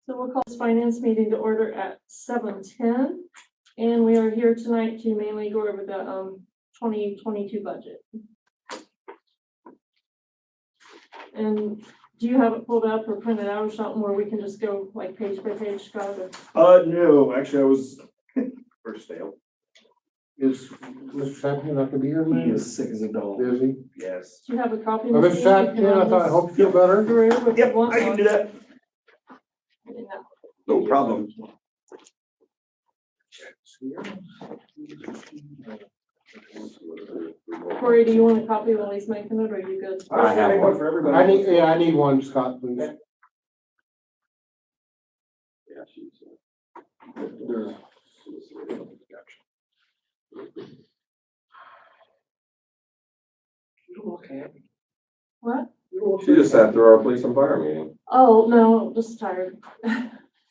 So we'll call this finance meeting to order at 7:10. And we are here tonight to mainly go over the 2022 budget. And do you have it pulled up or printed out or something where we can just go like page by page, Scott? Or... No, actually I was first fail. Is Mr. Champion not gonna be here He tonight? is sick as a dog. Is he? Yes. Do you have a copy? Oh, Mr. Champion, I thought, I hope you feel better. Through if you want I can one. do that. Yeah. No problem. Corey, do you want a copy while he's making it, or are you good? I have Make one. for everybody. I need one, Scott, please. Yeah, she's. There. You don't look happy. What? You don't look She just sat through our police and fire meeting. Oh, no, just tired.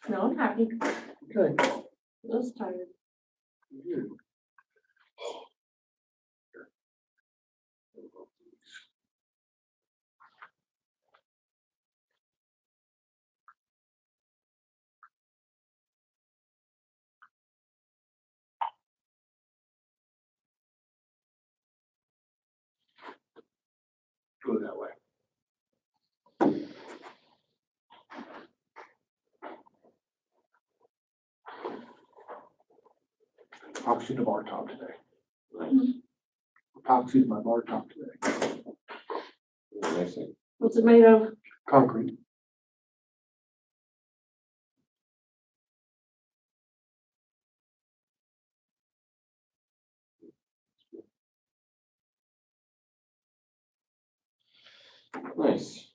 No, I'm happy. Okay. Just tired. Go that way. Epoxy the bar top today. Epoxy my bar top today. Amazing. What's it made of? Concrete. Nice.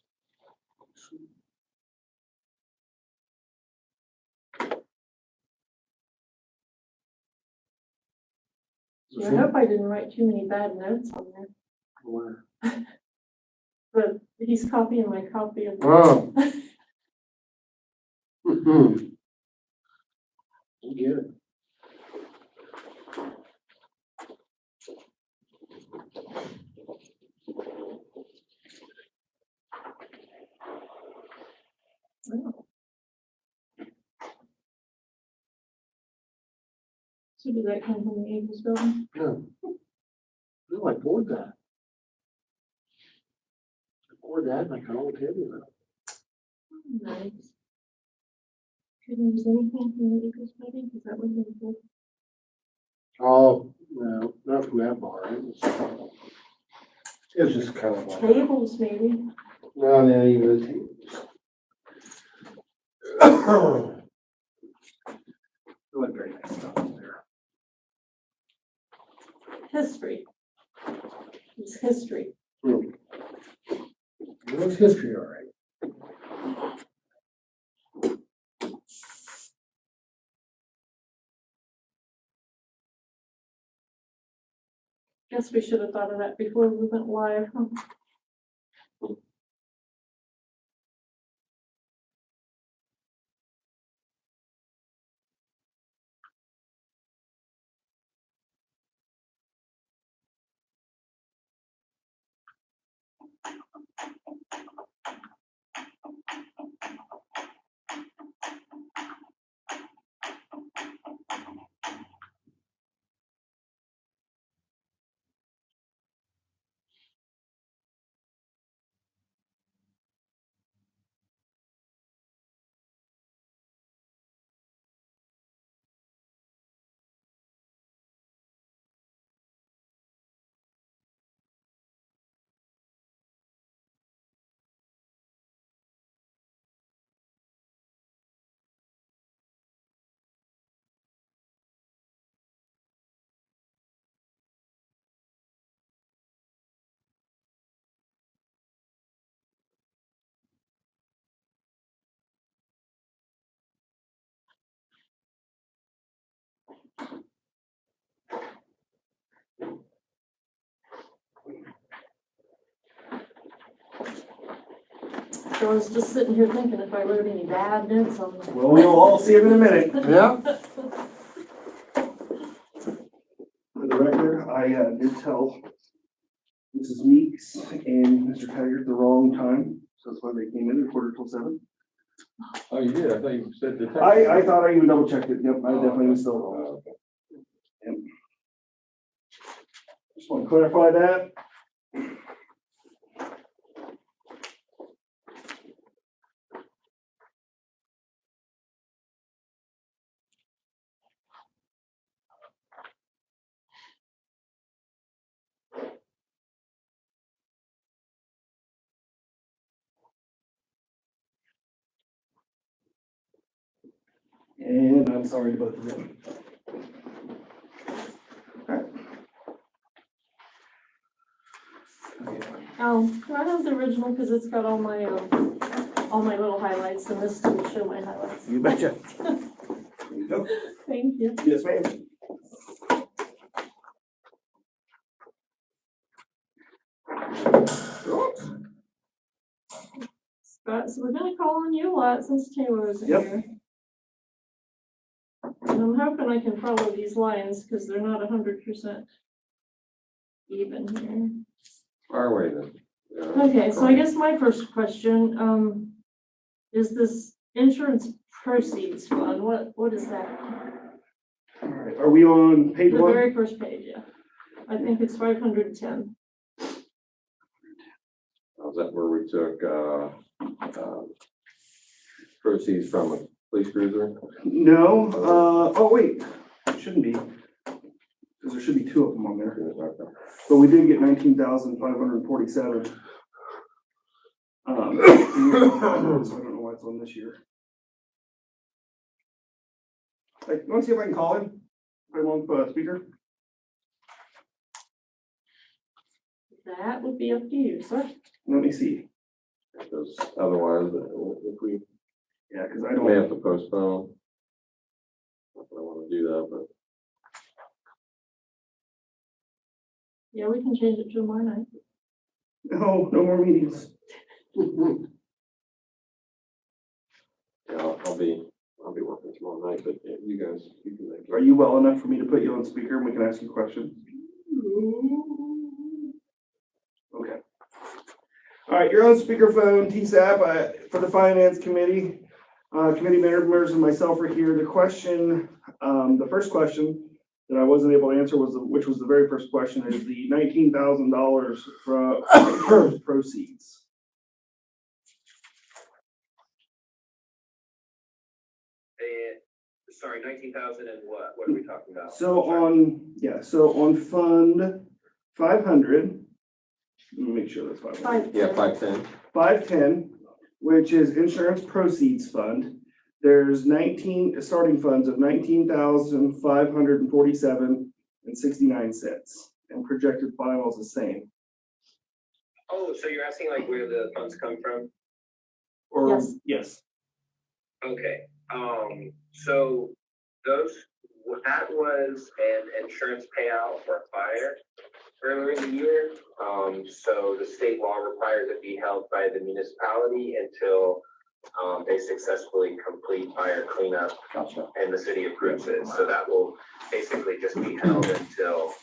I hope I didn't write too many bad notes on there. Where? But he's copying my copy of. Oh. Mm-hmm. You get it. Oh. So did that come from the Angels building? No. No, I poured that. I poured that and I cut all the heavy out. Nice. Couldn't use anything from the Angels building, because that would have been good. Oh, no, not from that bar. It was just kind of like. Tables, maybe. No, not even the tables. There wasn't very nice stuff in there. History. It's history. It was history, all right. Guess we should have thought of that before we went live, huh? So I was just sitting here thinking if I wrote any bad notes on them. Well, we'll all see him in a minute. Yeah. For the record, I did tell Mrs. Meeks and Mr. Taggart the wrong time, so that's why they came in at 7:45. Oh, you did? I thought you said detective. I thought I even double checked it. Yep, I definitely was still. Oh, okay. Just want to clarify that. And I'm sorry to both of them. Can I have the original, because it's got all my little highlights, and this doesn't show my highlights. You betcha. There you go. Thank you. Yes, ma'am. Scott, so we're gonna call on you a lot since Taylor isn't Yep. here. And I'm hoping I can follow these lines, because they're not 100% even here. Fire away then. Yeah. Okay, so I guess my first question, is this insurance proceeds fund, what is that? All right, are we on page The one? very first page, yeah. I think it's 510. Was that where we took, proceeds from a police cruiser? No, oh wait, shouldn't be. Because there should be two of them on there. Okay. But we did get 19,547. So I don't know why it's on this year. Hey, you want to see if I can call him? Put him on speaker? That would be up to you, sir. Let me see. Because otherwise, if we Yeah, because I may don't. have to postpone. Not that I want to do that, but Yeah, we can change it to tomorrow night. No more meetings. yeah, I'll be working tomorrow night, but yeah, you guys, you can make it. Are you well enough for me to put you on speaker and we can ask you questions? Okay. All right, you're on speakerphone, TSAP, for the finance committee. Committee members and myself are here. The question, the first question that I wasn't able to answer which was the very first question, is the $19,000 from proceeds. Sorry, 19,000 and what? What are we talking about? So on fund 500, let me make sure that's 500. Yeah, 510. 510, which is insurance proceeds fund. There's 19 starting funds of 19,547 and 69 cents, and projected final is the same. Oh, so you're asking like where the funds come from? Or Yes. yes. Okay, so that was an insurance payout for a fire earlier in the year. So the state law requires it be held by the municipality until they successfully complete fire cleanup. Gotcha. And the city approves it. So that will basically just be held until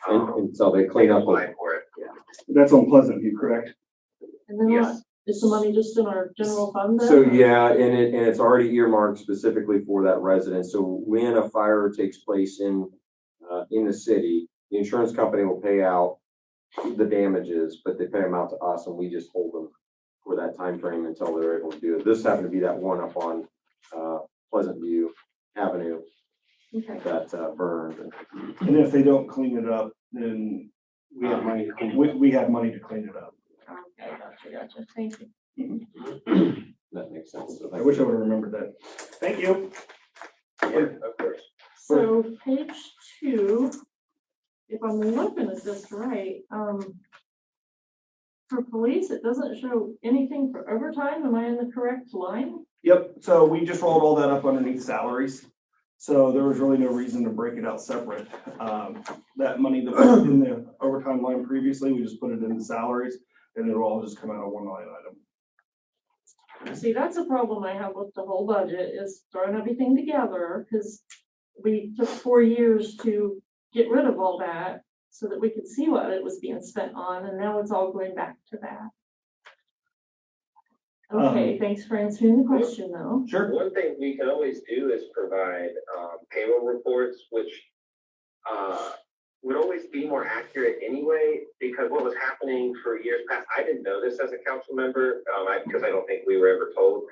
Until they clean up. apply for it. That's on Pleasant View, correct? And then Yes. what? Is the money just in our general fund then? So yeah, and it's already earmarked specifically for that resident. So when a fire takes place in the city, the insurance company will pay out the damages, but they pay them out to us and we just hold them for that time frame until they're able to do it. This happened to be that one up on Pleasant View Avenue Okay. that burned. And if they don't clean it up, then we have money to clean we have money to clean it up. Okay, gotcha. Thank you. That makes sense. So I wish I would have remembered that. Thank you. Yeah, of course. So page 2, if I'm looking at this right, for police, it doesn't show anything for overtime. Am I in the correct line? Yep, so we just rolled all that up underneath salaries. So there was really no reason to break it out separate. That money that was in the overtime line previously, we just put it into salaries and it'll all just come out of one line item. See, that's a problem I have with the whole budget, is throwing everything together, because we took 4 years to get rid of all that so that we could see what it was being spent on, and now it's all going back to that. Okay, thanks for answering the question though. Sure. One thing we can always do is provide, payroll reports, which, would always be more accurate anyway, because what was happening for years past, I didn't know this as a council member, because I don't think we were ever told.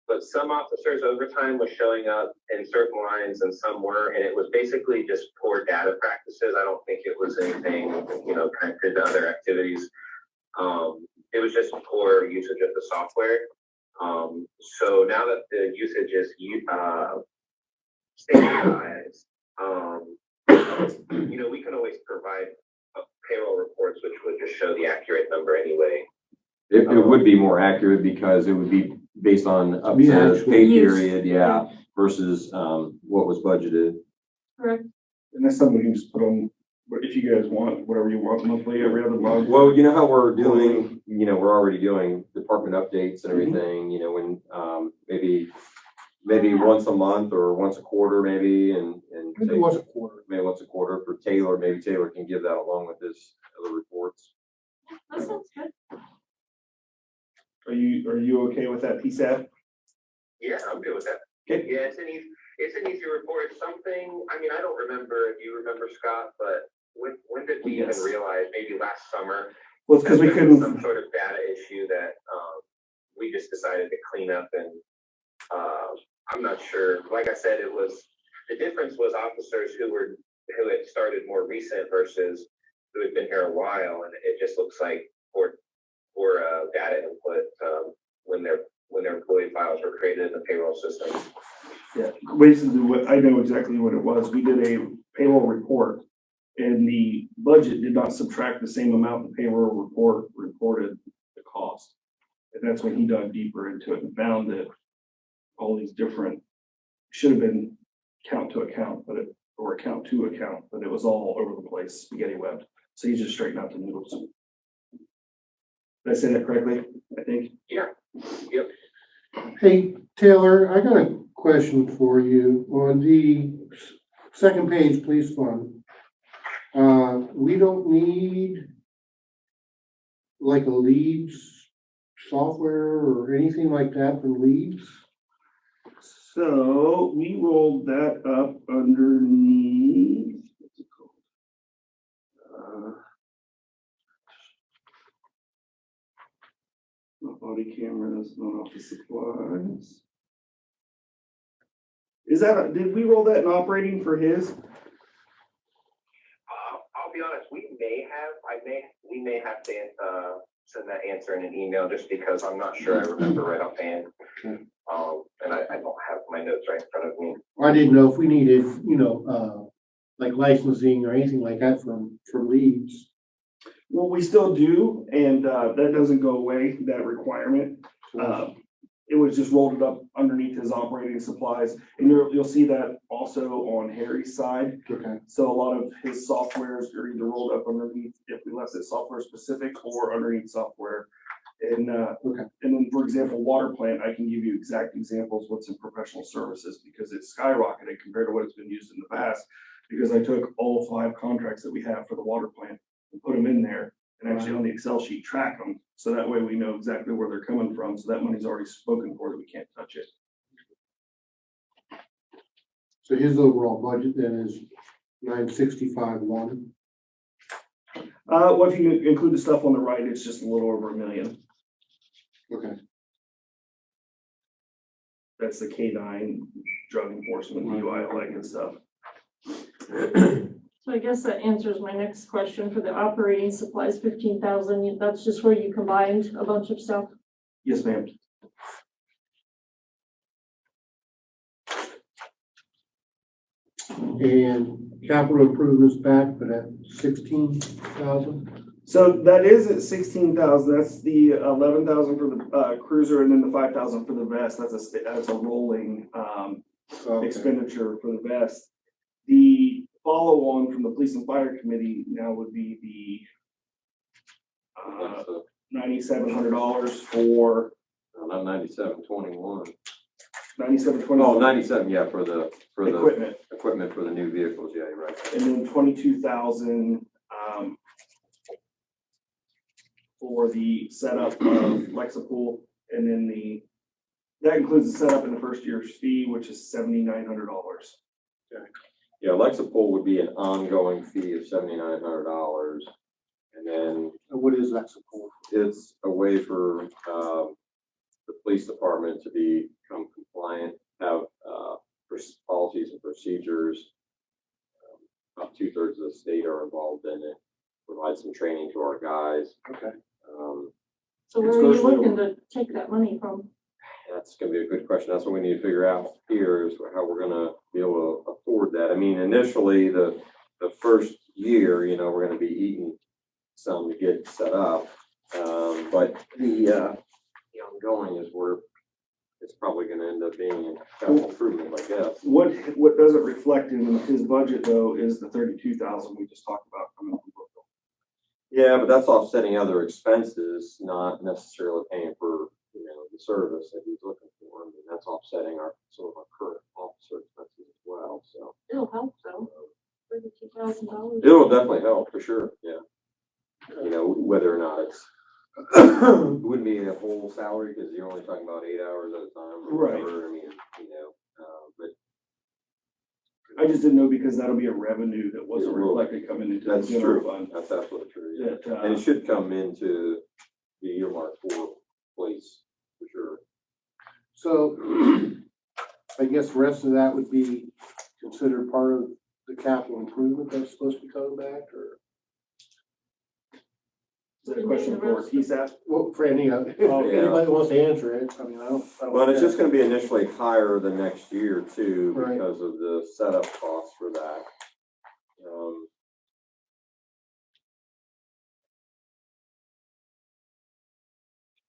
But some officers overtime was showing up in certain lines and some were, and it was basically just poor data practices. I don't think it was anything, connected to other activities. It was just poor usage of the software. So now that the usage is, standardized, we can always provide payroll reports, which would just show the accurate number anyway. It would be more accurate because it would be based on up The to actual pay use. period, yeah, versus, what was budgeted. Correct. And that's something we can just put on, if you guys want, whatever you want, monthly, every other month. Well, you know how we're doing, we're already doing department updates and Mhm. everything, when, maybe once a month or once a quarter maybe, and Maybe once a quarter. maybe once a quarter for Taylor, maybe Taylor can give that along with his other reports. That sounds good. Are you okay with that, PSAP? Yeah, I'm good with that. Okay. Yeah, it's an easy report. It's something, I don't remember if you remember, Scott, but when did we even Yes. realize, maybe last summer? Well, it's because we that there was couldn't, some sort of data issue that, we just decided to clean up and, I'm not sure. Like I said, the difference was officers who had started more recent versus who had been here a while, and it just looks like poor data input, when their employee files were created in the payroll system. yeah, basically I know exactly what it was. We did a payroll report and the budget did not subtract the same amount the payroll report reported the cost. And that's when he dug deeper into it and found that all these different, should have been count to account, or account to account, but it was all over the place, spaghetti webbed. So he's just straightened out the noodles. Did I say that correctly? I think. Yeah. Yep. Hey, Taylor, I got a question for you. On the second page, police fund. We don't need like a leads software or anything like that from leads? So we rolled that up underneath. What's it called? Not body cameras, not office supplies. Did we roll that in operating for his? I'll be honest, we may have to, send that answer in an email just because I'm not sure I remember right offhand. Okay. And I don't have my notes right in front of me. I didn't know if we needed, like licensing or anything like that from leads. Well, we still do, and that doesn't go away, that requirement. It was just rolled it up underneath his operating supplies, and you'll see that also on Harry's side. Okay. So a lot of his softwares are either rolled up underneath, if we left it software specific, or underneath software. And and then, for example, water plant, I can give you exact examples what's in professional services, because it's skyrocketed compared to what it's been used in the past. Because I took all 5 contracts that we have for the water plant and put them in there, and actually on the Excel sheet track them, so that way we know exactly where they're coming from, so that money's already spoken for, that we can't touch it. So his overall budget then is 965.1. Well, if you include the stuff on the right, it's just a little over $1 million. Okay. That's the K9 drug enforcement, DUI, all that good stuff. So I guess that answers my next question for the operating supplies, 15,000. That's just where you combined a bunch of stuff. Yes, ma'am. And capital improvements back, but at 16,000. So that is at 16,000. That's the 11,000 for the cruiser, and then the 5,000 for the vest. That's a rolling expenditure for the vest. The follow-on from the police and fire committee now would be the $9,700 for Not 9721. 9720. Oh, 97, yeah, for the Equipment, equipment for the new vehicles, yeah, you're right. and then 22,000 for the setup of Lexapool And then that includes the setup in the first year's fee, which is $7,900. Yeah, Lexipol would be an ongoing fee of $7,900. And then What is that support? it's a way for, the police department to become compliant, have, policies and procedures. About 2/3 of the state are involved in it, provide some training to our guys. Okay. So where It's are you virtually looking to take that money from? That's gonna be a good question. That's what we need to figure out here is how we're gonna be able to afford that. I mean, initially, the first year, we're gonna be eating some to get set up. But the ongoing is it's probably gonna end up being a capital improvement, I guess. What doesn't reflect in his budget though is the 32,000 we just talked about coming from Brookville. Yeah, but that's offsetting other expenses, not necessarily paying for, the service that he's looking for. I mean, that's offsetting some of our current officer expenses as well, so. It'll help though, $32,000. It will definitely help, for sure, yeah. Whether or not it wouldn't be a whole salary, because you're only talking about 8 hours at a time or Right. whatever, I mean, but. I just didn't know because that'll be a revenue that wasn't It will. reflected coming into the That's general true, fund. that's absolutely true, yeah. That, And it should come into the earmark for police, for sure. So I guess the rest of that would be considered part of the capital improvement that's supposed to be coming back, or? is that a question for TSAP? Well, for any of, if Oh, yeah. anybody wants to answer it, I mean, I don't. But it's just gonna be initially higher the next year too, Right. because of the setup costs for that.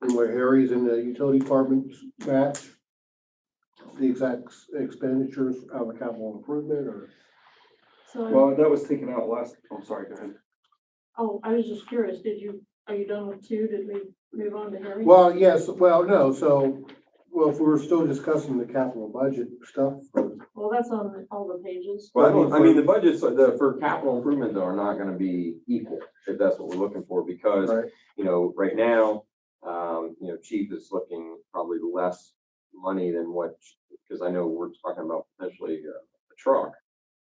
And where Harry's in the utility department match, the exact expenditures of a capital improvement, or? So, Well, that was taken out last, I'm sorry, go ahead. I was just curious, are you done with two? Did we move on to Harry? Well, yes, well, no, if we're still discussing the capital budget stuff, Well, that's on all the pages. Well, I mean, the budgets, for capital improvement though, are not gonna be equal, if that's what we're looking for, because, right? right now, chief is looking probably less money than because I know we're talking about potentially a truck,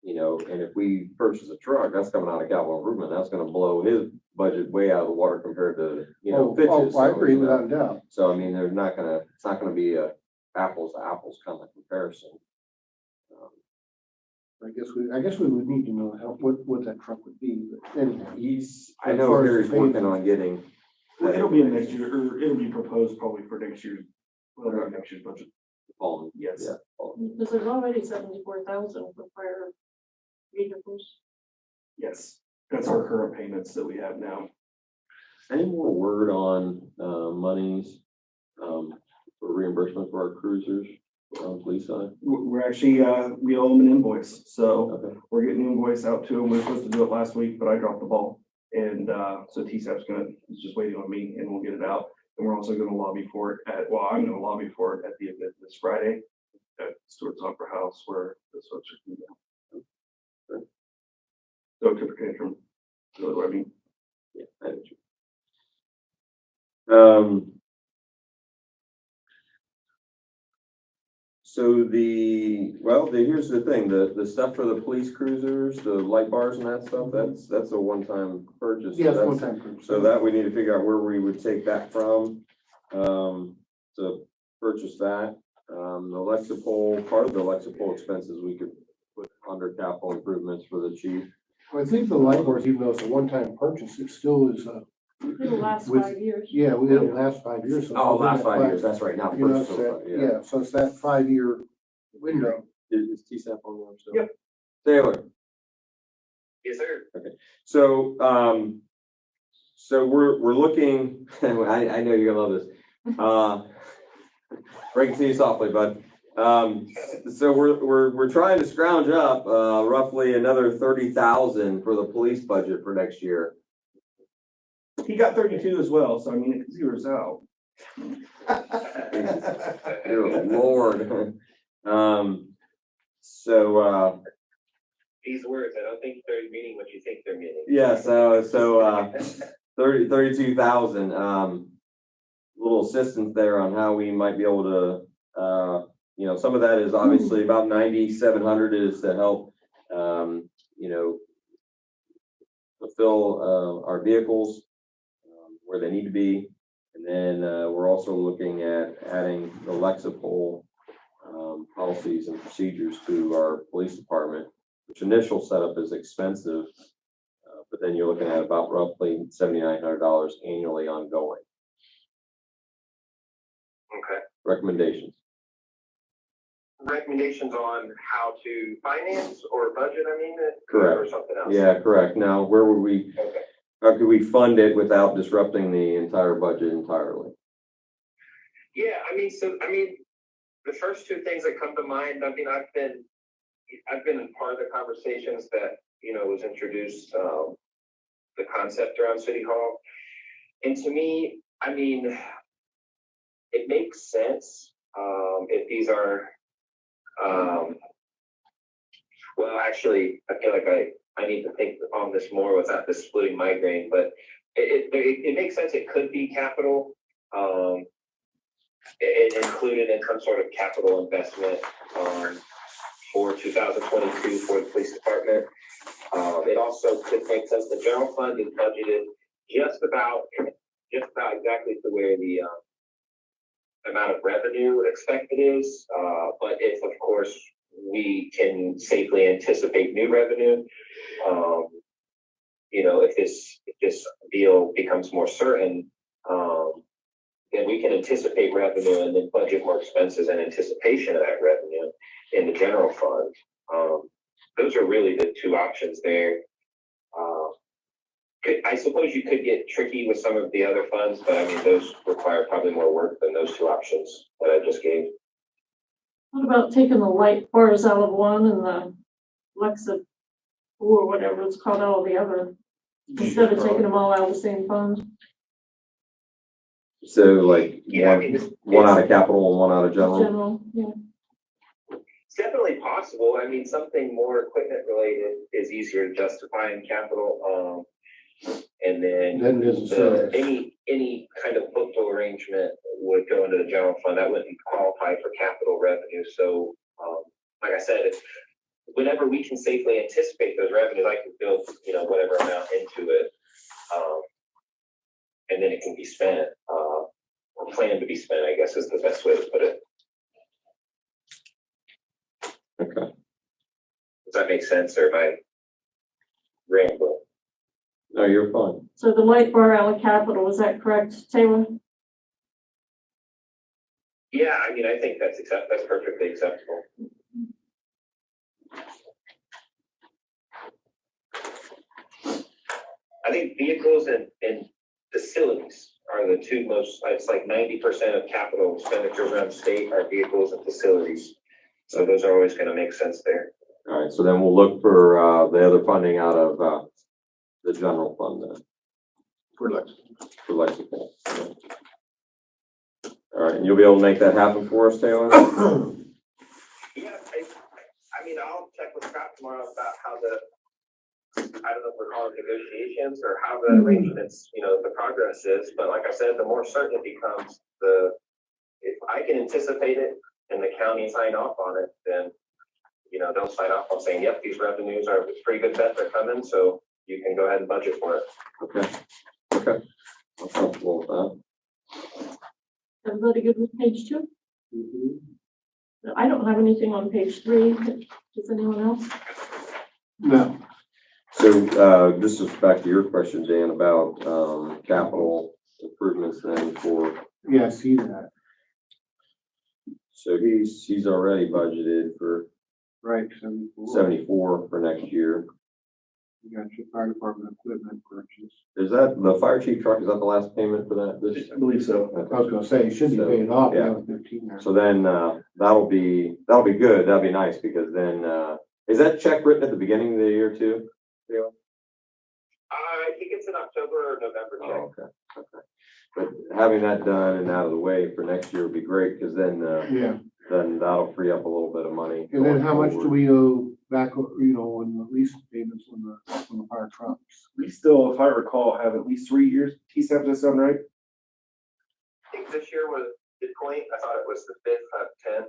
and if we purchase a truck, that's coming out of capital improvement, that's gonna blow his budget way out of the water compared to, Fitch's. I So, agree without a doubt. So, I mean, it's not gonna be a apples to apples kind of comparison. I guess we would need to know what that truck would be, but anyhow. I As know far as Harry's the working on getting. Well, it'll be in next year, or it'll be proposed probably for next year, next year's budget. Yes. Yeah. Because there's already 74,000 for fire vehicles. Yes, that's our current payments that we have now. Any more word on, monies, for reimbursement for our cruisers on the police side? We're actually, we owe them an invoice, so Okay. we're getting an invoice out to them. We were supposed to do it last week, but I dropped the ball. And, so TSAP's is just waiting on me and we'll get it out. And we're also gonna lobby for it I'm gonna lobby for it at the event this Friday at Stewart's Opera House where the folks are gonna go. Sure. So to protect from, really what I mean. Yeah, I know. So here's the thing, the stuff for the police cruisers, the light bars and that stuff, that's a one-time purchase. So Yes, that's- one time purchase. So that we need to figure out where we would take that from, to purchase that. The Lexipol, part of the Lexipol expenses we could put under capital improvements for the chief. Well, I think the light bars, even though it's a one-time purchase, it still is, It'll last With- 5 years. yeah, it'll last 5 years. so Oh, within last that 5 years, that's right, not You know, purchase, it's that, yeah. yeah, so it's that 5-year window. Is TSAP on there still? Yep. Taylor, Yes, sir. so, we're looking, I know you're gonna love this. Break it to you softly, bud. So we're trying to scrounge up, roughly another 30,000 for the police budget for next year. He got 32 as well, so I mean, it zeroes out. Dear Lord. These words, I don't think they're meaning what you think they're meaning. Yeah, 32,000. little assistance there on how we might be able to, some of that is obviously about 9,700 is to help, fulfill, our vehicles, where they need to be. And then, we're also looking at adding the Lexipol, policies and procedures to our police department, which initial setup is expensive. But then you're looking at about roughly $7,900 annually ongoing. Okay. Recommendations. Recommendations on how to finance or budget, I mean, Correct. or something else? Yeah, correct. Now, where would we, Okay. how could we fund it without disrupting the entire budget entirely? Yeah, the first two things that come to mind, I've been in part of the conversations that, was introduced, the concept around City Hall. And to me, it makes sense, if these are, well, actually, I feel like I need to think on this more without this splitting migraine, but it makes sense. It could be capital, it included in some sort of capital investment, for 2022 for the police department. It also could make sense. The general fund is budgeted just about exactly to where the amount of revenue expected is. But if, of course, we can safely anticipate new revenue, if this deal becomes more certain, then we can anticipate revenue and then budget more expenses in anticipation of that revenue in the general fund. Those are really the two options there. I suppose you could get tricky with some of the other funds, but those require probably more work than those two options that I just gave. What about taking the light bars out of one and the Lexa or whatever it's called out of the other, instead of taking them all out of the same fund? So like Yeah, one out of capital and one out of general? General, yeah. It's definitely possible. Something more equipment related is easier to justify in capital. And then Then there's a service. any kind of bookable arrangement would go into the general fund. That wouldn't qualify for capital revenue. So, like I said, whenever we can safely anticipate those revenues, I can build, whatever amount into it. And then it can be spent, or planned to be spent, I guess is the best way to put it. Okay. Does that make sense, or am I rambling? No, you're fine. So the light bar out of capital, is that correct, Taylor? Yeah, I think that's perfectly acceptable. I think vehicles and facilities are the two most, it's like 90% of capital expenditures around the state are vehicles and facilities. So those are always going to make sense there. All right, so then we'll look for, the other funding out of, the general fund then. For Lexipol. Yeah. All right, and you'll be able to make that happen for us, Taylor? Yeah, I'll check with Scott tomorrow about how I don't know if we're calling negotiations or how the arrangements, the progress is. But like I said, the more certain it becomes, if I can anticipate it and the county sign off on it, then, they'll sign off on saying, yep, these revenues are a pretty good bet they're coming. So you can go ahead and budget for it. Okay. I'm comfortable with that. Everybody good with page 2? I don't have anything on page 3. Does anyone else? No. So, this is back to your question, Dan, about, capital improvements then for, Yeah, I see that. so he's already budgeted for Right, 74. 74 for next year. You got your fire department equipment purchase. Is that, the fire chief truck, is that the last payment for that? This, I believe so. I was gonna say, it should be So, paid off, yeah. now with 15 there. so then, that'll be good, that'll be nice, because then, is that check written at the beginning of the year too? Taylor? I think it's an October or November check. Oh, okay. But having that done and out of the way for next year would be great, because then, Yeah, then that'll free up a little bit of money. and then going how much do forward. we owe back, on the lease payments on the fire trucks? We still, if I recall, have at least 3 years. TSAP, does that sound right? think this year was the point, I thought it was the 5th of 10th.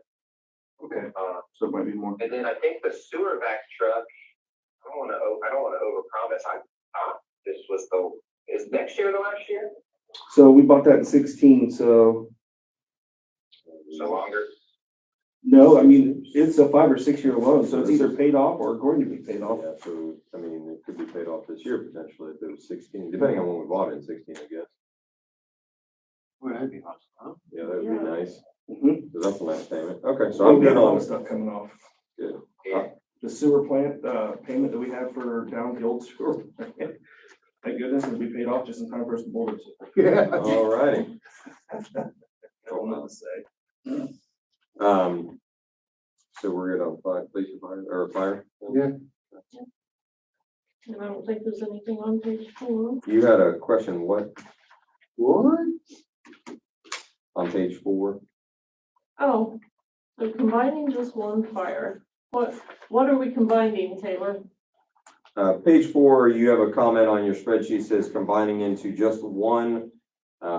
Okay, Uh, so it might be more. and then I think the sewer vac truck, I don't wanna overpromise, I thought this was is next year the last year? So we bought that in 16, so So longer? no, I mean, it's a 5 or 6 year loan, so it's either paid off or going to be paid off. Yeah, so, I mean, it could be paid off this year potentially if it was 16, depending on when we bought it in 16, I guess. Well, that'd be awesome, huh? Yeah, that would Yeah. be nice. Mhm. So that's the last payment. Okay, so So I'm we got good a lot on of stuff coming off. Good. Yeah. The sewer plant, payment that we have for down the old sewer. Thank goodness it'll be paid off just in time for us to board it. Yeah. All righty. Don't know what to say. So we're good on police and fire, or fire? Yeah. And I don't think there's anything on page 4. You had a question, what, What? on page 4? Oh, so combining just one fire. What are we combining, Taylor? Page 4, you have a comment on your spreadsheet says combining into just one,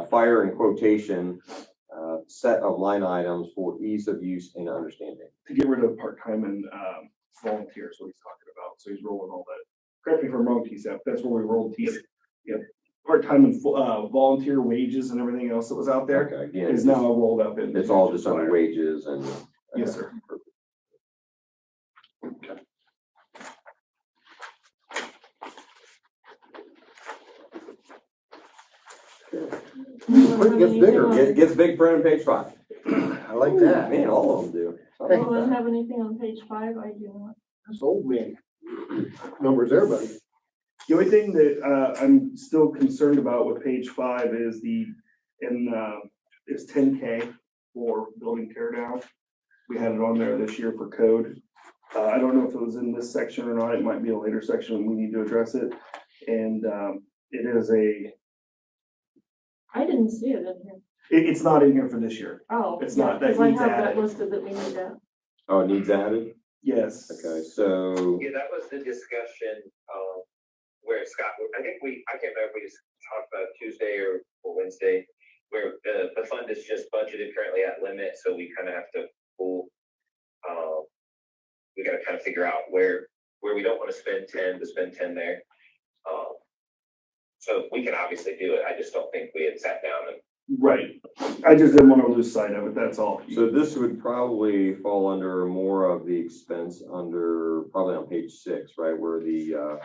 fire and quotation, set of line items for ease of use and understanding. To get rid of part-time and, volunteers, what he's talking about, so he's rolling all that. Correct me if I'm wrong, TSAP, that's where we rolled TSAP. Yep, part-time and, volunteer wages and everything else that was out there Okay, again, is now rolled up in. it's all just under wages and. Yes, sir. It gets bigger. It gets big print on page 5. I like that. Man, all of them do. Anyone have anything on page 5? I do not. That's old man. Numbers there, buddy. The only thing that, I'm still concerned about with page 5 is it's 10K for building tear down. We had it on there this year for code. I don't know if it was in this section or not. It might be a later section when we need to address it. And, it is I didn't see it in here. it's not in here for this year. Oh. It's not, that Because I needs have that added. listed that we need that. Oh, it needs added? Yes. Okay, so, Yeah, that was the discussion, where Scott, I can't remember if we just talked about Tuesday or Wednesday, where the fund is just budgeted currently at limit, so we kind of have to pull, we gotta kind of figure out where we don't want to spend 10 to spend 10 there. So we can obviously do it, I just don't think we had sat down and. Right. I just didn't want to lose sight of it, that's all. so this would probably fall under more of the expense under, probably on page 6, right, where the,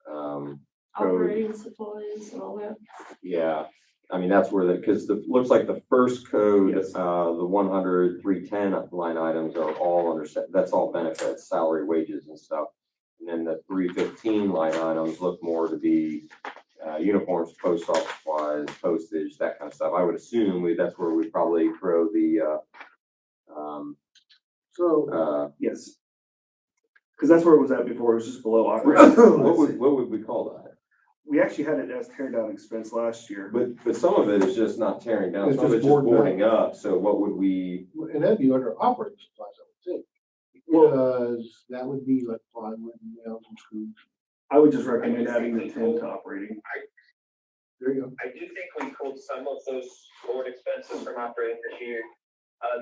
code, Operating supplies and all that. yeah. I mean, that's where because looks like the first code, Yes. the 100-310 line items are all under, that's all benefits, salary, wages and stuff. And then the 315 line items look more to be, uniforms, post office supplies, postage, that kind of stuff. I would assume that's where we probably throw the, So, Yes. Because that's where it was at before, it was just below operating. what would we call that? We actually had it as tear down expense last year. But some of it is just not tearing down, It's some of just it's just boarding boarding up, so what would we, and that'd be under operating supplies, I would think. Because that would be like plywood and nails and screws. I would just recommend adding the 10 to operating. There you go. I do think we pulled some of those board expenses from operating this year.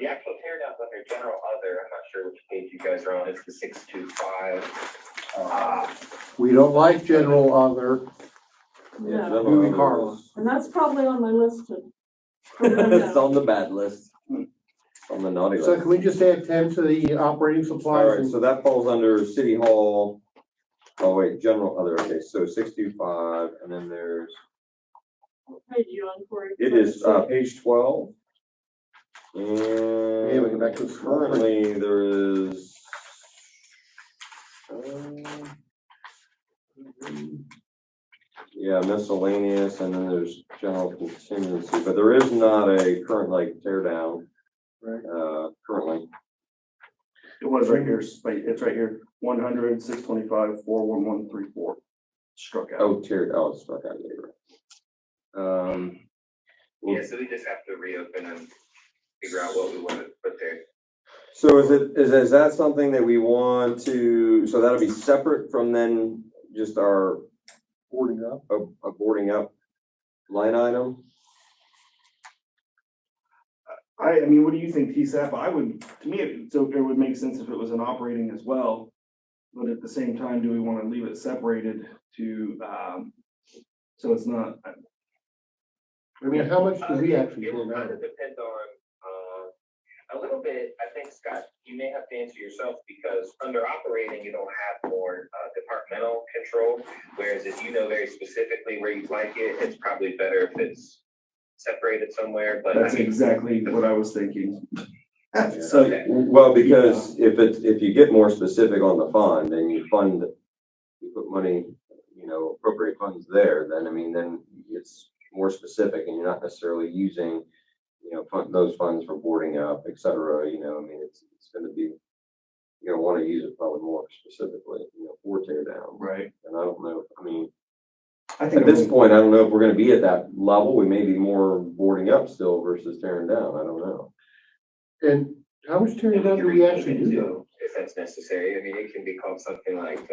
The actual tear downs under general other, I'm not sure which page you guys are on, it's the 625. We don't like general other. yeah, No. Moving cars. And that's probably on my list to. it's on the bad list. It's on the naughty So list. can we just add 10 to the operating All supplies? right, and- so that falls under city hall. Oh, wait, general other, okay, so 625, and then there's, What page you on, Corey? it is, page 12. Yeah, we go back to And the- currently there is. Yeah, miscellaneous, and then there's general contingency, but there is not a current like tear down. Right. Currently. It was right here, it's right here, 100, 625, 41134. Struck out. Oh, it's struck out, yeah, you're right. Yeah, so we just have to reopen and figure out what we want to put there. So is that something that we want to, so that'll be separate from then just our Boarding up. a boarding up line item? I mean, what do you think, TSAP? To me, it would make sense if it was an operating as well. But at the same time, do we want to leave it separated to, so it's not, I mean, how much do we actually It pull will kind out? of depend on, a little bit, I think, Scott, you may have to answer yourself, because under operating, you don't have more, departmental control. Whereas if you know very specifically where you'd like it, it's probably better if it's separated somewhere, but I that's mean, exactly what I was thinking. Okay. So, Well, because if you get more specific on the fund and you put money, appropriate funds there, then, I mean, then it's more specific and you're not necessarily using, those funds for boarding up, et cetera, I mean, it's gonna be, you're gonna wanna use it probably more specifically, for tear down. right. And I don't know, I mean, I think at this point, I don't know if we're gonna be at that level. We may be more boarding up still versus tearing down. I don't know. And how much tearing down do we actually do though? if that's necessary. I mean, it can be called something like,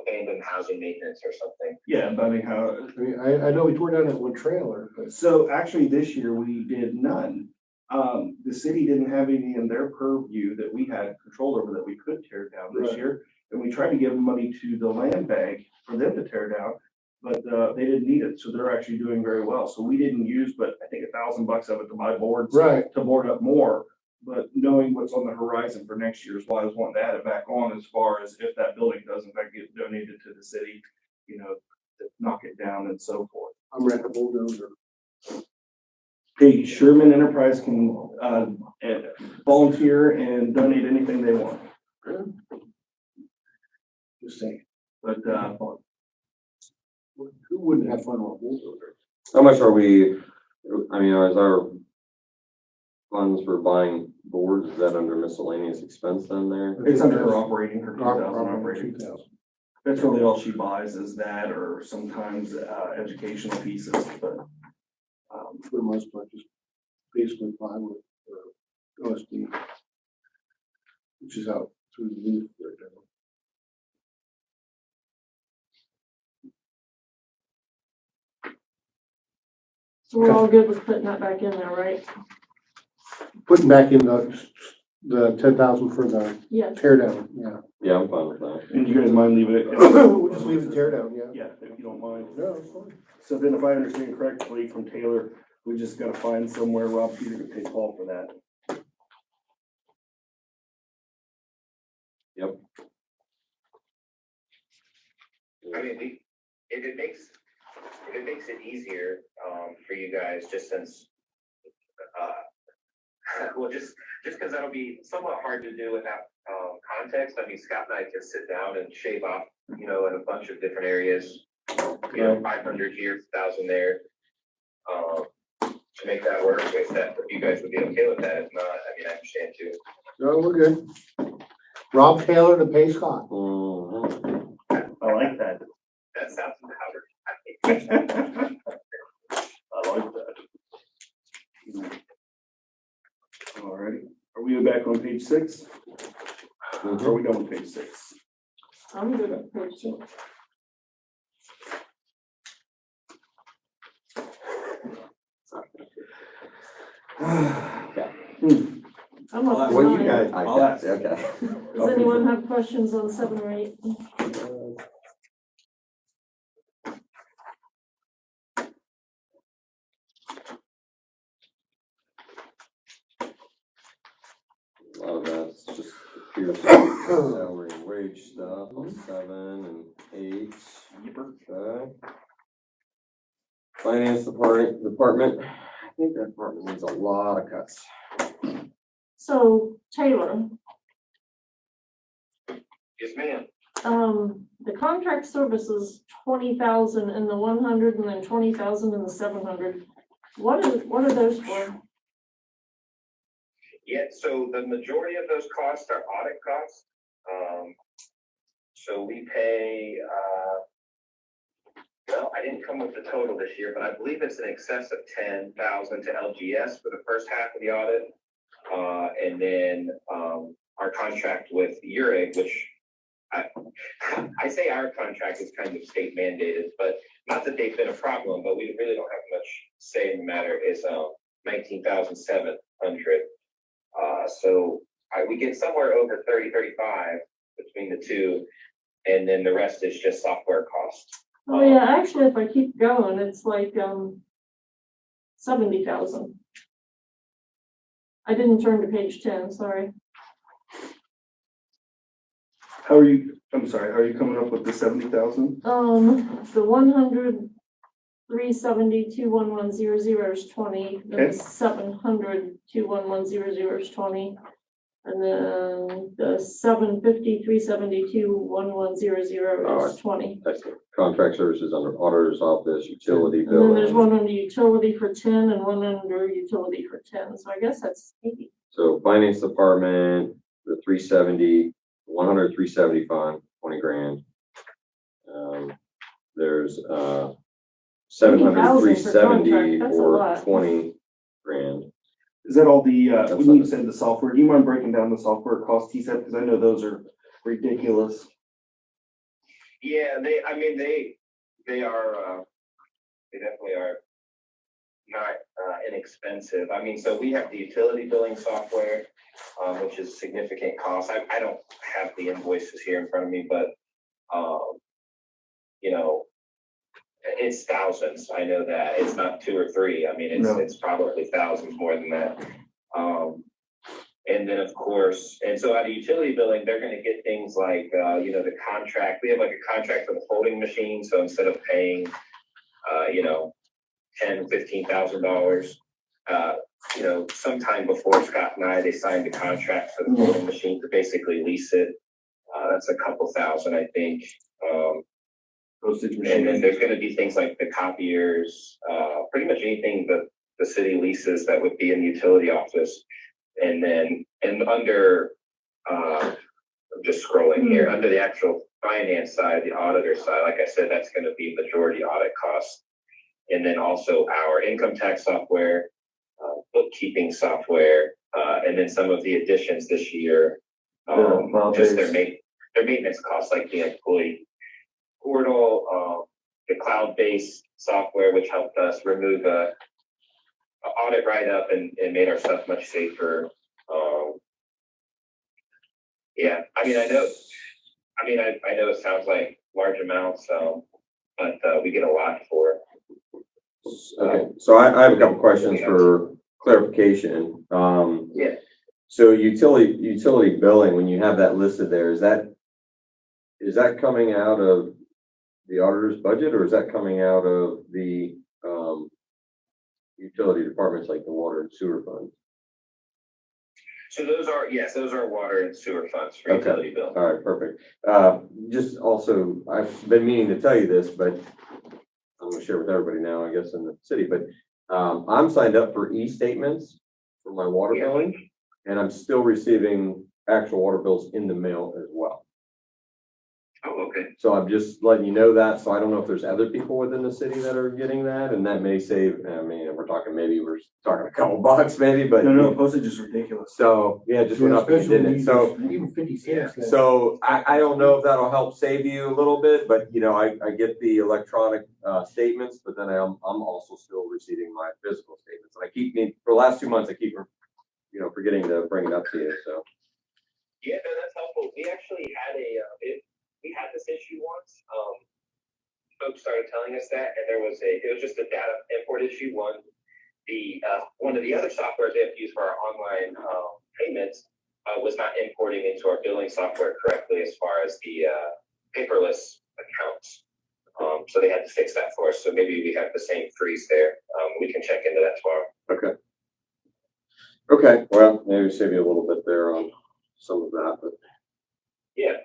abandoned housing maintenance or something. Yeah, but I mean, how, I mean, I know we tore down that one trailer, but so actually this year we did none. The city didn't have any in their purview that we had control over that we could tear down this Right. year. And we tried to give money to the land bank for them to tear down, but, they didn't need it, so they're actually doing very well. So we didn't use, but I think $1,000 of it to buy boards. right, To board up more, but knowing what's on the horizon for next year is why I was wanting to add it back on, as far as if that building does in fact get donated to the city, to knock it down and so forth. I'm renting a bulldozer. Hey, Sherman Enterprise can, volunteer and donate anything they want. Just saying, but, Who wouldn't have fun on a bulldozer? How much are we, I mean, is our funds for buying boards, is that under miscellaneous expense then there? it's under her operating, her 2,000 Our operating. 2,000. That's really all she buys is that, or sometimes, educational pieces, but, For the most part, just basically plywood or OSB, which is out through the roof right now. So we're all good with putting that back in there, right? Putting back in the 10,000 for the Yes. tear down, yeah. Yeah, I'm fine with that. and you guys mind leaving it? We'll just leave the tear down, yeah. Yeah, if you don't mind. No, it's fine. So then if I understand correctly from Taylor, we just gotta find somewhere Rob Peter could pay Paul for that. Yep. I mean, if it makes it easier, for you guys, just since, well, just because that'll be somewhat hard to do without, context. I mean, Scott and I can sit down and shave off, in a bunch of different areas, 500 here, 1,000 there. To make that work, if you guys would be okay with that. If not, I mean, I understand too. No, we're good. Rob Taylor to pay Scott. Mhm. I like that. That sounds empowering. I like that. Alrighty, are we back on page 6? Or are we done with page 6? I'm good at page 6. I'm up to What do you 9. guys, I'll ask. Okay. Does anyone have questions on 7 or 8? A lot of that's just pure salary and wage stuff on 7 and 8. Okay. Finance department, I think that department needs a lot of cuts. So Taylor, Yes, ma'am. the contract services 20,000 in the 100 and then 20,000 in the 700. What are those for? Yeah, so the majority of those costs are audit costs. So we pay, well, I didn't come with the total this year, but I believe it's in excess of 10,000 to LGS for the first half of the audit. And then, our contract with URIG, which I say our contract is kind of state mandated, but not that they've been a problem, but we really don't have much say in the matter, is, $19,700. So we get somewhere over 35 between the two, and then the rest is just software costs. Oh, yeah, actually, if I keep going, it's like, 70,000. I didn't turn to page 10, sorry. How are you, I'm sorry, how are you coming up with the 70,000? The 100, 370, 21100 is 20, then Okay. the 700, 21100 is 20. And then the 750, 372, 1100 Alright. is 20. That's it. Contract services under auditor's office, utility And then there's billing. one under utility for 10 and one under utility for 10, so I guess that's 80. So finance department, the 370, 100, 375, 20 grand. There's, 700, 80,000 for 370 contract, that's a or lot. 20 grand. Is that all the, That's when you not- said the software, do you mind breaking down the software costs, he said, because I know those are ridiculous. Yeah, they are, they definitely are not inexpensive. I mean, so we have the utility billing software, which is significant cost. I don't have the invoices here in front of me, but, you know, it's thousands. I know that. It's not 2 or 3. I mean, No. it's probably thousands more than that. And then of course, and so out of utility billing, they're gonna get things like, the contract. We have like a contract for the folding machine. So instead of paying, $10,000, $15,000, sometime before Scott and I, they signed a contract for the folding machine to basically lease it. That's a couple thousand, I think. Postage And then machine. there's gonna be things like the copiers, pretty much anything that the city leases that would be in the utility office. And then, under, I'm just scrolling here, under the actual finance side, the auditor side, like I said, that's gonna be majority audit costs. And then also our income tax software, bookkeeping software, and then some of the additions this year. Just their maintenance costs, like the employee portal, the cloud-based software, which helped us remove a audit write-up and made our stuff much safer. Yeah, I mean, I know it sounds like large amounts, but we get a lot for it. Okay, so I have a couple questions for clarification. Yeah. So utility billing, when you have that listed there, is that coming out of the auditor's budget, or is that coming out of the, utility departments like the water and sewer fund? So those are water and sewer funds for Okay. utility bill. All right, perfect. Just also, I've been meaning to tell you this, but I'm gonna share with everybody now, I guess, in the city, but, I'm signed up for e-statements for my water Yeah. billing, and I'm still receiving actual water bills in the mail as well. Oh, okay. So I'm just letting you know that, so I don't know if there's other people within the city that are getting that, and that may save, I mean, we're talking a couple bucks maybe, but. No, postage is ridiculous. So, yeah, it just went up again, didn't it? So, Even 50 cents. now. so I don't know if that'll help save you a little bit, but I get the electronic statements, but then I'm also still receiving my physical statements. And for the last 2 months, I keep forgetting to bring it up to you, so. Yeah, no, that's helpful. We actually had we had this issue once. Folks started telling us that, and it was just a data import issue. One of the other softwares they have to use for our online payments was not importing into our billing software correctly as far as the paperless accounts. So they had to fix that for us. So maybe we have the same freeze there. We can check into that tomorrow. Okay, well, maybe save you a little bit there on some of that, but. Yeah.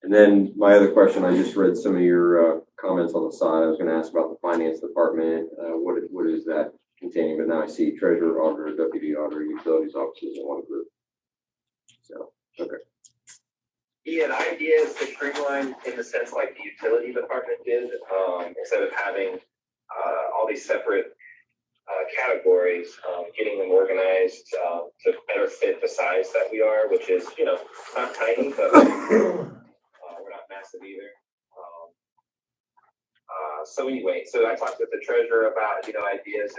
And then my other question, I just read some of your comments on the side. I was gonna ask about the finance department. What is that containing? But now I see treasurer, auditor, deputy auditor, utilities officers in one group. So, okay. Yeah, the idea is to streamline in the sense like the utility department did, instead of having all these separate categories, getting them organized to better fit the size that we are, which is, not tiny, but we're not massive either. So anyway, so I talked with the treasurer about, ideas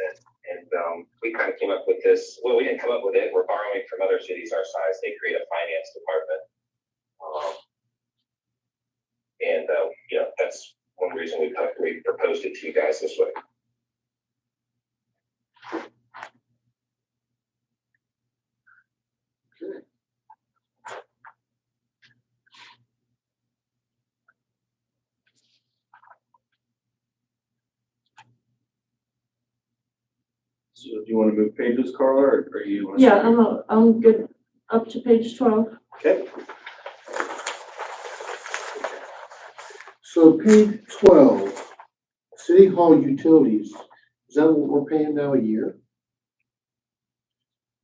And, we kind of came up with this, well, we didn't come up with it, we're borrowing from other cities our size, they create a finance department. That's one reason we proposed it to you guys this way. So do you want to move pages, Carla, or you? wanna Yeah, stay? I'm good up to page 12. Okay. So page 12, City Hall utilities, is that what we're paying now a year?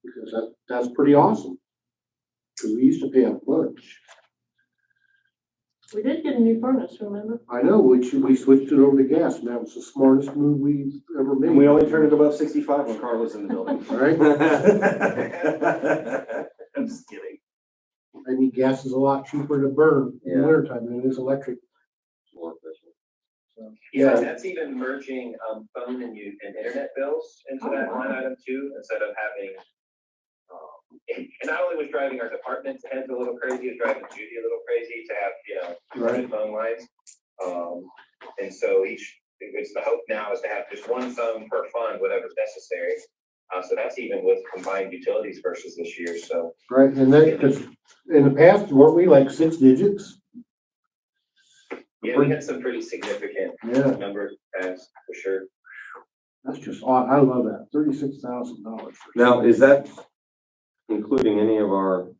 Because that's pretty awesome. Because we used to pay a bunch. We did get a new furnace, remember? I know, we switched it over to gas, and that was the smartest move we've ever made. And we only turned it above 65 when Carla's in the building. All right? I'm just kidding. I mean, gas is a lot cheaper to burn in the Yeah. winter time than it is electric. More efficient. Yeah, and that's even merging, phone and internet bills into that line item too, instead of having, and not only was driving our department heads a little crazy, it was driving Judy a little crazy to have, two phone lines. And so it's the hope now is to have just one phone per fund, whatever's necessary. So that's even with combined utilities versus this year, so. Right, and that, because in the past, weren't we like 6 digits? Yeah, we had some pretty significant Yeah, numbers passed, for sure. that's just odd. I love that. $36,000. Now, is that including any of our,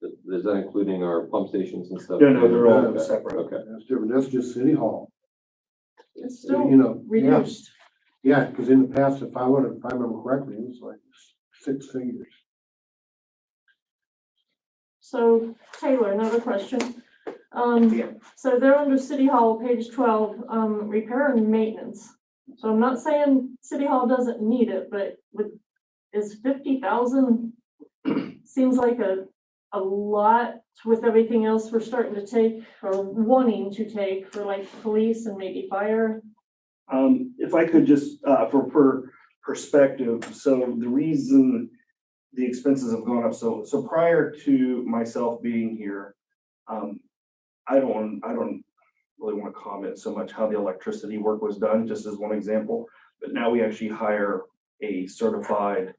is that including our pump stations and stuff? No, they're all Okay, separate. Okay. That's different. That's just City Hall. It's So, still you know, yeah, reduced. yeah, because in the past, if I remember correctly, it was like 6 figures. So Taylor, another question. Yeah. So they're under City Hall, page 12, repair and maintenance. So I'm not saying City Hall doesn't need it, but is 50,000 seems like a lot with everything else we're starting to take or wanting to take for like police and maybe fire. If I could just, for perspective, so the reason the expenses have gone up, so prior to myself being here, I don't really want to comment so much how the electricity work was done, just as one example, but now we actually hire a certified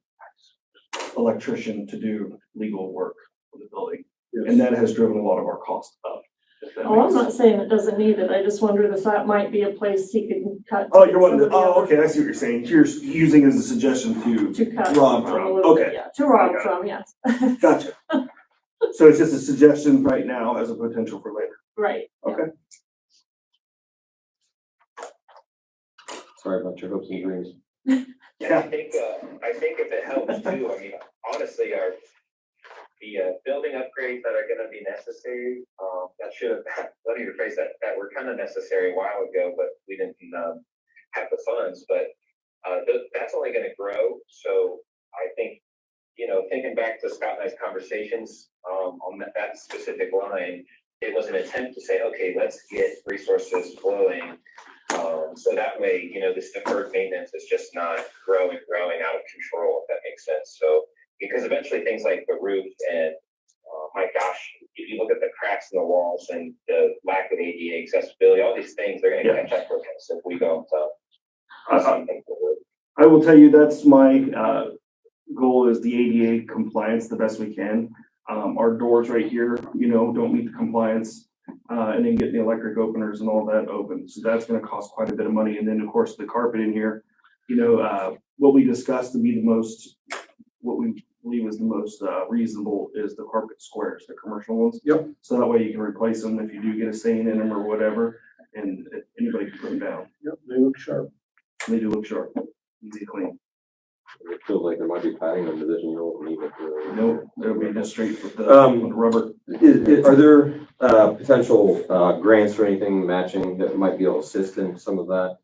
electrician to do legal work for the building, and that has driven a lot of our costs up. if that Oh, I'm makes- not saying it doesn't need it. I just wondered if that might be a place he could cut. Oh, you're wanting some to, of the oh, other- okay, I see what you're saying, you're using as a suggestion To cut. rob a from, little bit, okay. Yeah, to rob I got it. from, yes. Gotcha. So it's just a suggestion right now as a potential for later. Right. Okay. Sorry about your hopes and dreams. Yeah, I think if it helps too, I mean, honestly, the building upgrades that are gonna be necessary, that should have, let me rephrase that were kind of necessary a while ago, but we didn't, have the funds, but, that's only gonna grow, so I think, thinking back to Scott and I's conversations, on that specific line, it was an attempt to say, okay, let's get resources flowing. So that way, this deferred maintenance is just not growing out of control, if that makes sense. So, because eventually things like the roof and, my gosh, if you look at the cracks in the walls and the lack of ADA accessibility, all these things, they're gonna catch up with us if we don't, do something for it. I will tell you, that's my, goal is the ADA compliance the best we can. Our doors right here, don't meet the compliance, and then getting the electric openers and all that open. So that's gonna cost quite a bit of money. And then, of course, the carpet in here, what we discussed to be what we believe is the most reasonable is the carpet squares, the commercial ones. Yep. So that way you can replace them if you do get a stain in them or whatever, and anybody can put them down. Yep, they look sharp. They do look sharp, easy to clean. It feels like there might be padding on the position you don't need it. Nope, it'll be just straight with the rubber. Are there, potential, grants or anything matching that might be able to assist in some of that?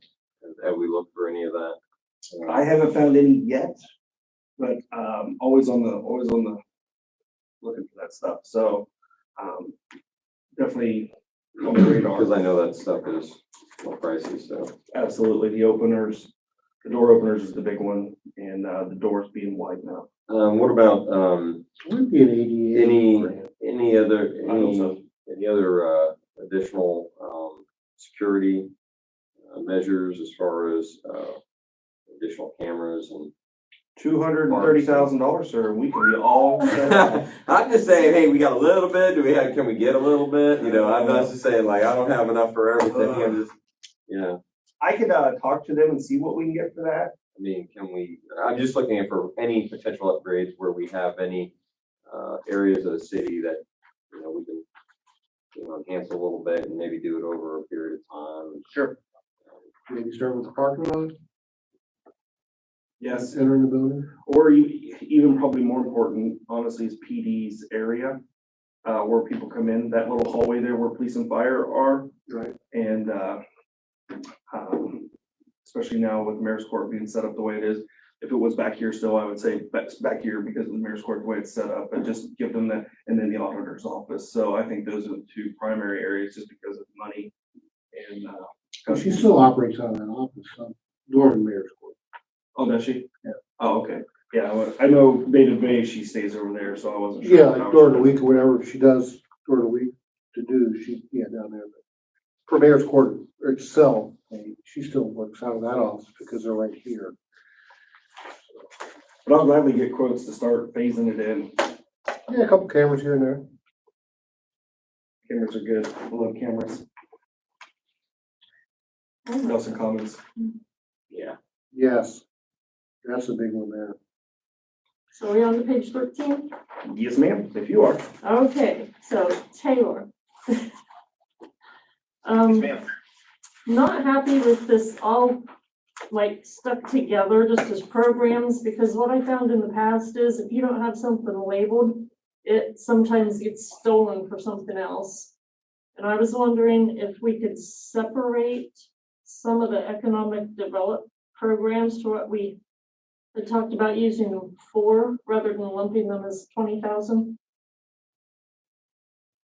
Have we looked for any of that? I haven't found any yet, but always on the looking for that stuff. So definitely on the radar. Because I know that stuff is more pricey, so. Absolutely, the openers, The door openers is the big one, and, the doors being wide enough. What about, Would be an ADA. any other, I hope so. any other, additional, security measures as far as, additional cameras and? $230,000, sir, we can be all set up. I'm just saying, hey, we got a little bit, can we get a little bit? You know, I'm not just saying like, I don't have enough for everything, I'm just, you know. I could, talk to them and see what we can get for that. I mean, I'm just looking at for any potential upgrades where we have any, areas of the city that, you know, we can, you know, enhance a little bit and maybe do it over a period of time. Sure. Maybe start with the parking lot, Yes. entering the building. Or even probably more important, honestly, is PD's area, where people come in, that little hallway there where police and fire are. Right. And, especially now with Mayor's Court being set up the way it is, if it was back here still, I would say back here because of the Mayor's Court, the way it's set up, but just give them that, and then the auditor's office. So I think those are the two primary areas just because of money and, Well, she still operates out of that office, so, during the mayor's court. Oh, does she? Yeah. Oh, okay. Yeah, well, I know Native May, she stays over there, so I wasn't sure. Yeah, like during the week or whatever she does during the week to do, down there. But for mayor's court itself, she still works out of that office because they're right here. But I'll gladly get quotes to start phasing it in. Yeah, a couple cameras here and there. Cameras are good. I love cameras. Nelson comments. Yeah. Yes, that's a big one there. So are we on to page 13? Yes, ma'am, if you are. Okay, so Taylor. Yes, ma'am. Not happy with this all like stuck together just as programs, because what I found in the past is if you don't have something labeled, it sometimes gets stolen for something else. And I was wondering if we could separate some of the economic development programs to what we had talked about using them for, rather than lumping them as 20,000.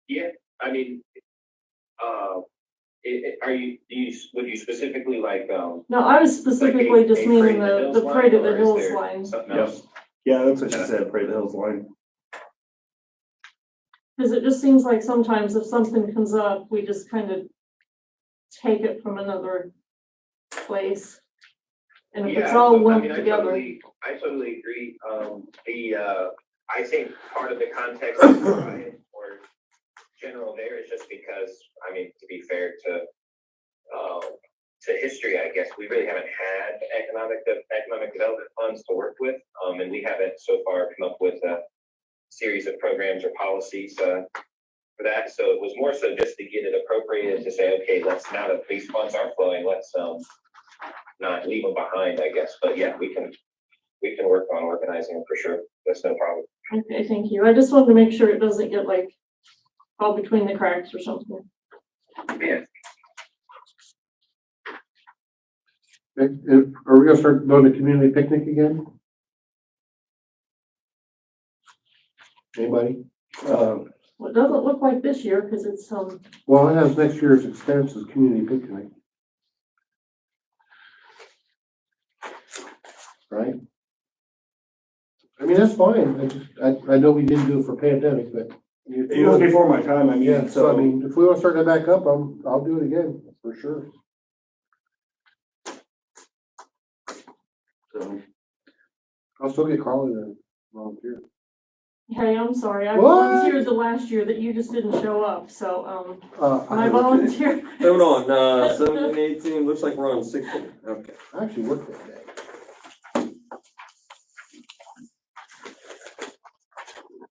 Yeah, I mean, would you specifically like, No, I was specifically just meaning the Parade of the Hills line. Something Yep. else? Yeah, that's what she said, Pray the Hills line. Because it just seems like sometimes if something comes up, we just kind of take it from another place. And if it's Yeah, all I lumped mean, together. I totally agree. I think part of the context of Ryan or general there is just because, I mean, to be fair to history, I guess, we really haven't had economic development funds to work with. And we haven't so far come up with a series of programs or policies, for that. So it was more so just to get it appropriated to say, okay, let's, now that these funds are flowing, let's, not leave them behind, I guess. But yeah, we can work on organizing them for sure. That's no problem. Okay, thank you. I just wanted to make sure it doesn't get like all between the cracks or something. Yeah. Are we gonna start doing the community picnic again? Anybody? Well, it doesn't look like this year because it's, Well, it has next year's expenses, community picnic. Right? I mean, that's fine. I know we didn't do it for pandemic, but. It was before my time, I mean, Yeah, so I mean, if we wanna start that back up, I'll do it again, for sure. So, I'll still get Carly to volunteer. hey, I'm sorry. I What? volunteered the last year that you just didn't show up. So, my I volunteer. Hold on, 17, 18, looks like we're on 16. Okay. actually worked that day.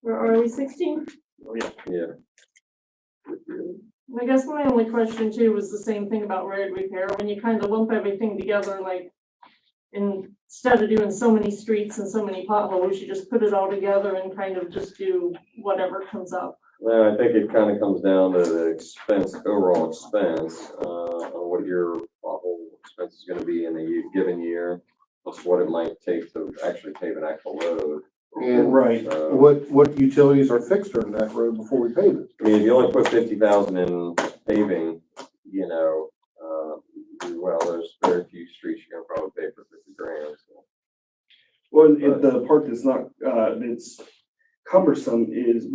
Where are we, 16? oh, yeah. Yeah. I guess my only question too was the same thing about road repair, when you kind of lump everything together, like, instead of doing so many streets and so many potholes, you just put it all together and kind of just do whatever comes up. Well, I think it kind of comes down to the expense, overall expense, on what your pothole expense is gonna be in a given year, plus what it might take to actually pave an actual road. And Right. So, what utilities are fixed on that road before we pave it? I mean, if you only put 50,000 in paving, you know, well, there's very few streets you're gonna probably pay for 50,000. Well, the part that's not, that's cumbersome is,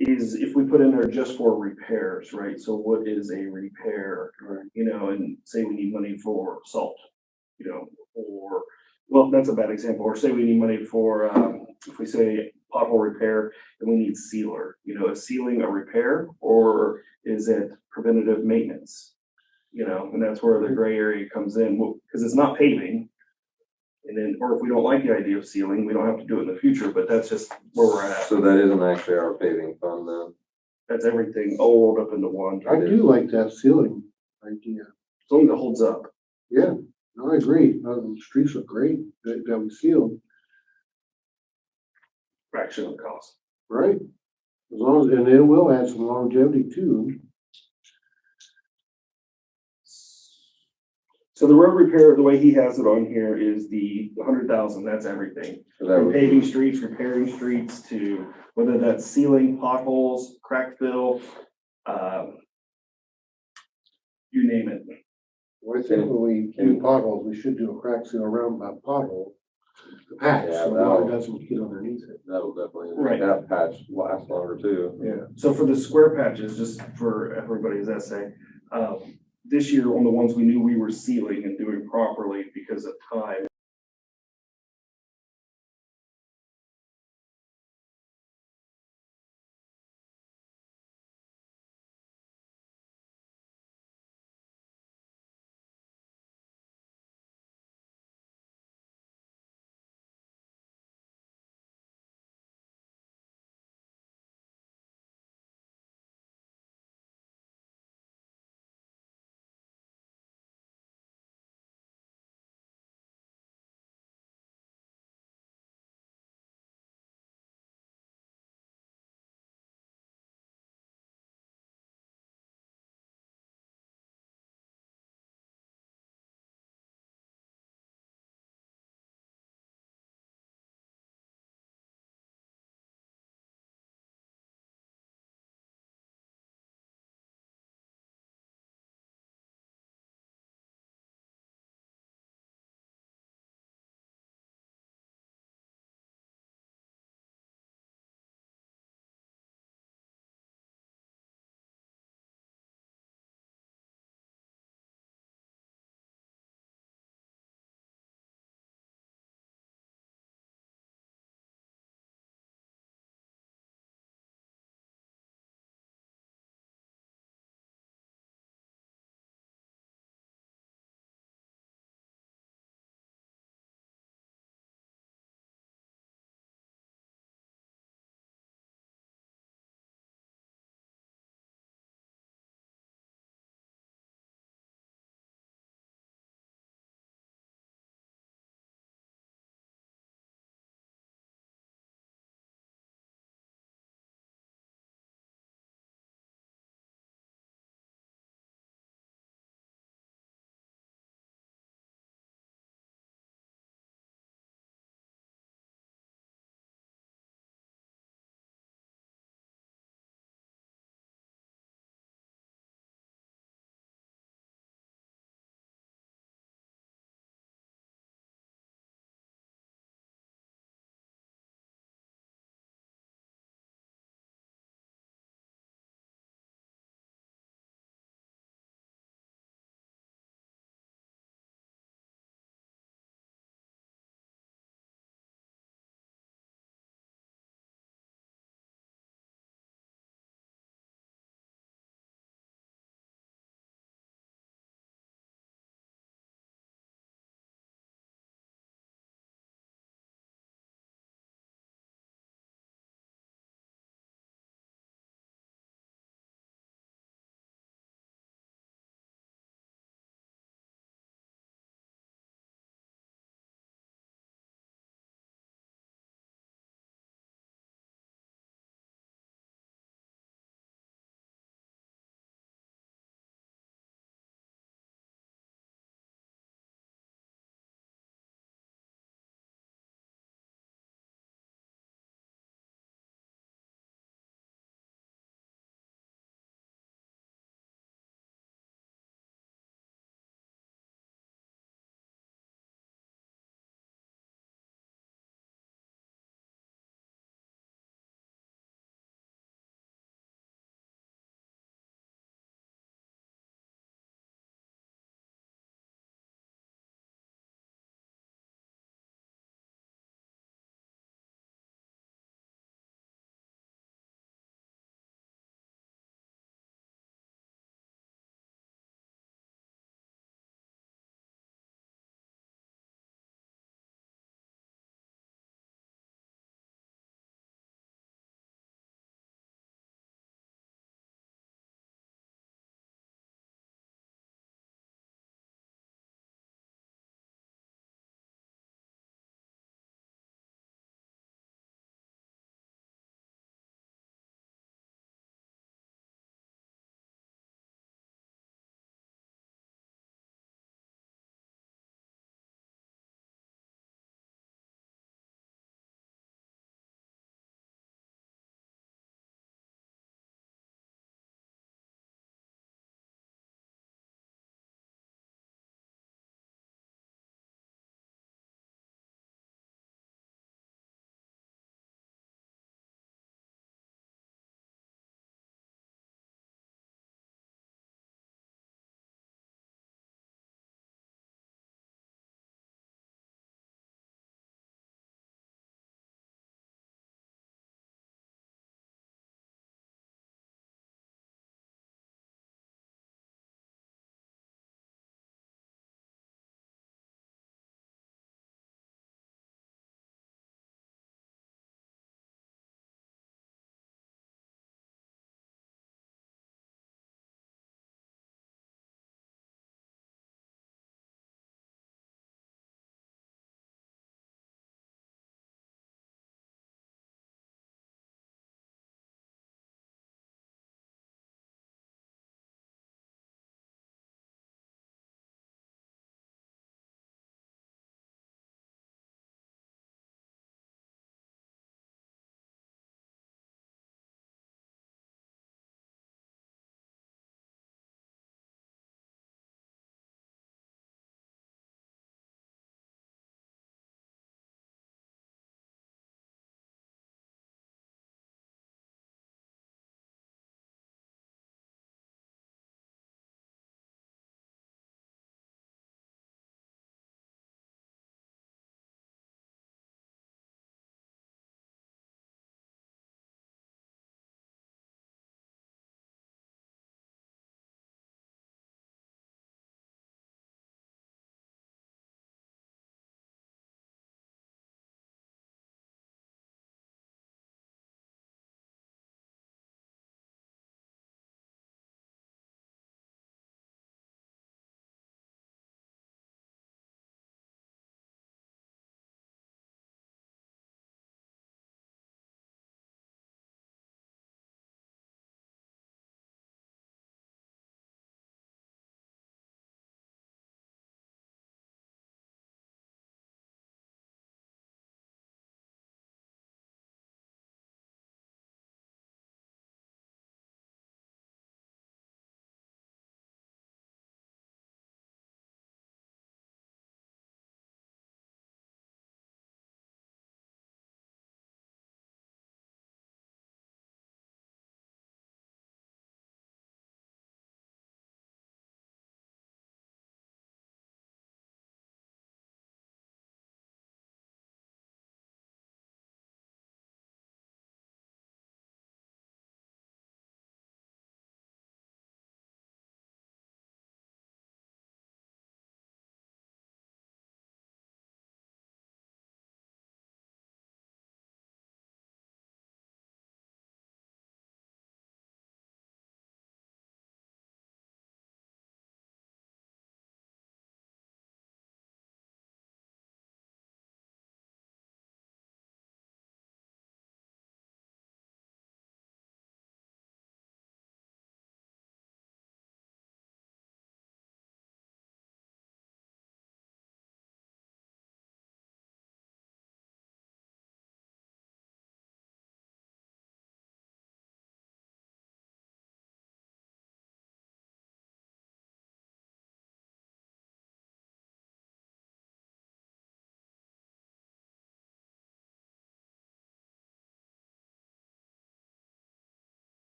is if we put in there just for repairs, right? So what is a repair? Right. You know, and say we need money for salt, you know, or, well, that's a bad example, or say we need money for, if we say pothole repair and we need sealer, you know, is sealing a repair or is it preventative maintenance? You know, and that's where the gray area comes in, because it's not paving. And then, or if we don't like the idea of sealing, we don't have to do it in the future, but that's just where we're at. So that isn't actually our paving fund then? That's everything all rolled up into one. I do like that ceiling idea. As long as it holds up. Yeah, no, I agree. The streets look great that we sealed, Fraction of the cost. right? As long as, and it will add some longevity too. So the road repair, the way he has it on here is the 100,000, that's everything. So that From would paving be, streets, repairing streets, to whether that's sealing, potholes, crack fill, you name it. Well, I think when we do potholes, we should do a crack seal around that pothole. The patch, Yeah, so the water doesn't get underneath it. that'll definitely, Right. that patch lasts longer too. Yeah. So for the square patches, just for everybody's essay, this year on the ones we knew we were sealing and doing properly because of time,